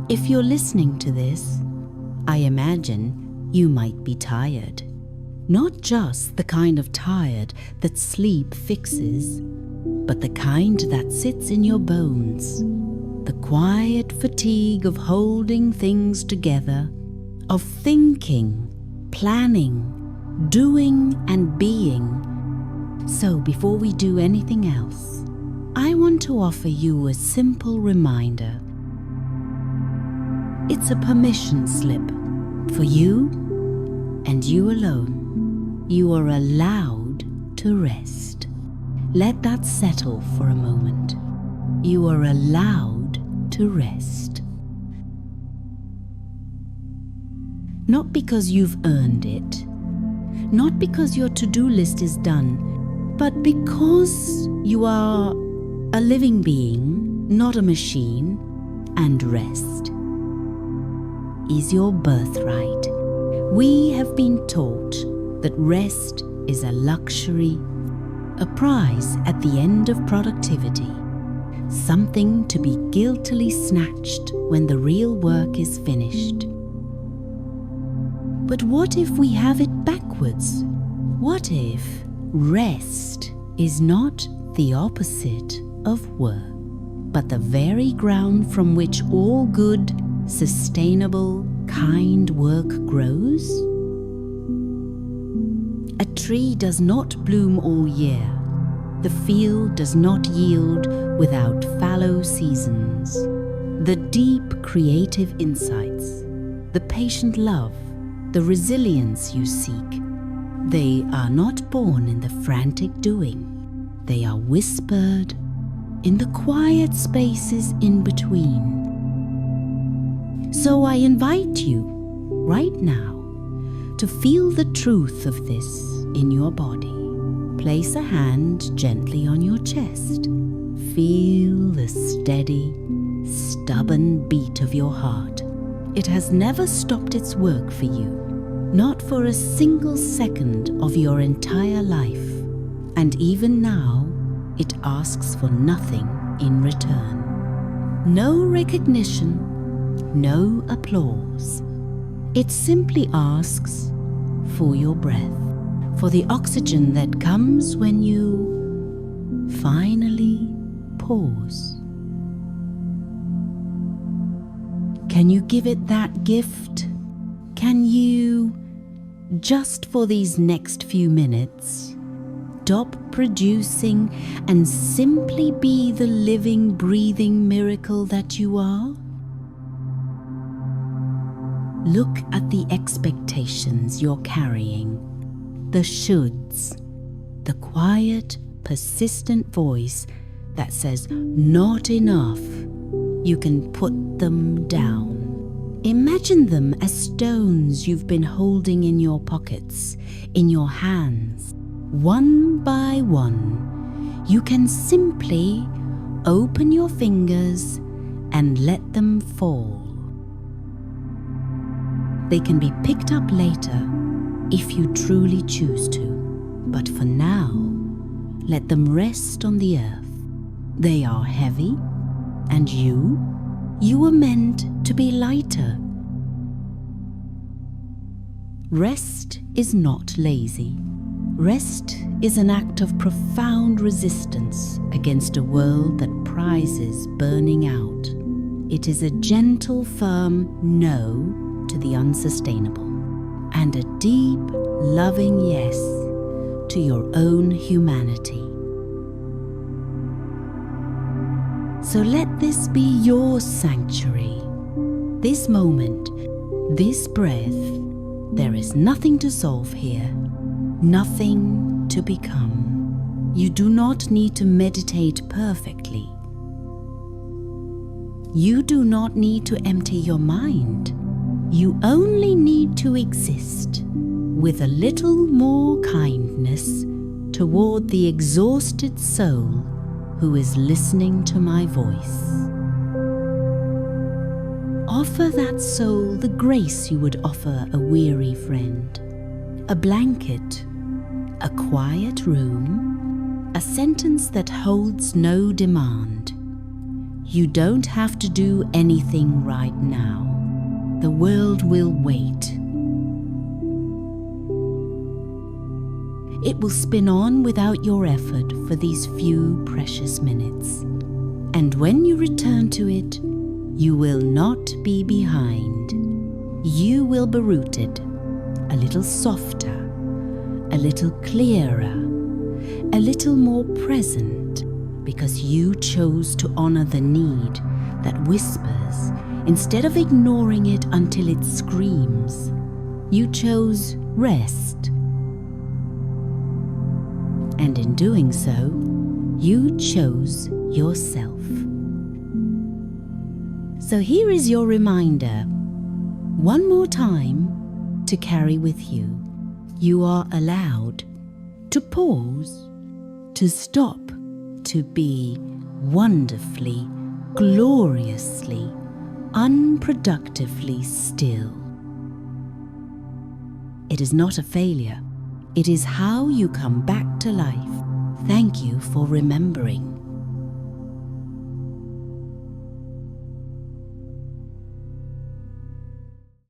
If you're listening to this, I imagine you might be tired. Not just the kind of tired that sleep fixes, but the kind that sits in your bones. The quiet fatigue of holding things together, of thinking, planning, doing and being. So before we do anything else, I want to offer you a simple reminder. It's a permission slip for you and you alone. You are allowed to rest. Let that settle for a moment. You are allowed to rest. Not because you've earned it, not because your to-do list is done, but because you are a living being, not a machine, and rest is your birthright. We have been taught that rest is a luxury, a prize at the end of productivity, something to be guiltily snatched when the real work is finished. But what if we have it backwards? What if rest is not the opposite of work, but the very ground from which all good, sustainable, kind work grows? A tree does not bloom all year. The field does not yield without fallow seasons. The deep creative insights, the patient love, the resilience you seek, they are not born in the frantic doing. They are whispered in the quiet spaces in between. So I invite you right now to feel the truth of this in your body. Place a hand gently on your chest. Feel the steady, stubborn beat of your heart. It has never stopped its work for you, not for a single second of your entire life. And even now, it asks for nothing in return. No recognition, no applause. It simply asks for your breath, for the oxygen that comes when you finally pause. Can you give it that gift? Can you, just for these next few minutes, stop producing and simply be the living, breathing miracle that you are? Look at the expectations you're carrying, the shoulds, the quiet, persistent voice that says, not enough. You can put them down. Imagine them as stones you've been holding in your pockets, in your hands. One by one, you can simply open your fingers and let them fall. They can be picked up later if you truly choose to, but for now, let them rest on the earth. They are heavy, and you were meant to be lighter. Rest is not lazy. Rest is an act of profound resistance against a world that prizes burning out. It is a gentle, firm no to the unsustainable, and a deep, loving yes to your own humanity. So let this be your sanctuary. This moment, this breath, there is nothing to solve here, nothing to become. You do not need to meditate perfectly. You do not need to empty your mind. You only need to exist with a little more kindness toward the exhausted soul who is listening to my voice. Offer that soul the grace you would offer a weary friend. A blanket, a quiet room, a sentence that holds no demand. You don't have to do anything right now. The world will wait. It will spin on without your effort for these few precious minutes. And when you return to it, you will not be behind. You will be rooted, a little softer, a little clearer, a little more present, because you chose to honor the need that whispers instead of ignoring it until it screams. You chose rest. And in doing so, you chose yourself. So here is your reminder, one more time, to carry with you. You are allowed to pause, to stop, to be wonderfully, gloriously, unproductively still. It is not a failure. It is how you come back to life. Thank you for remembering.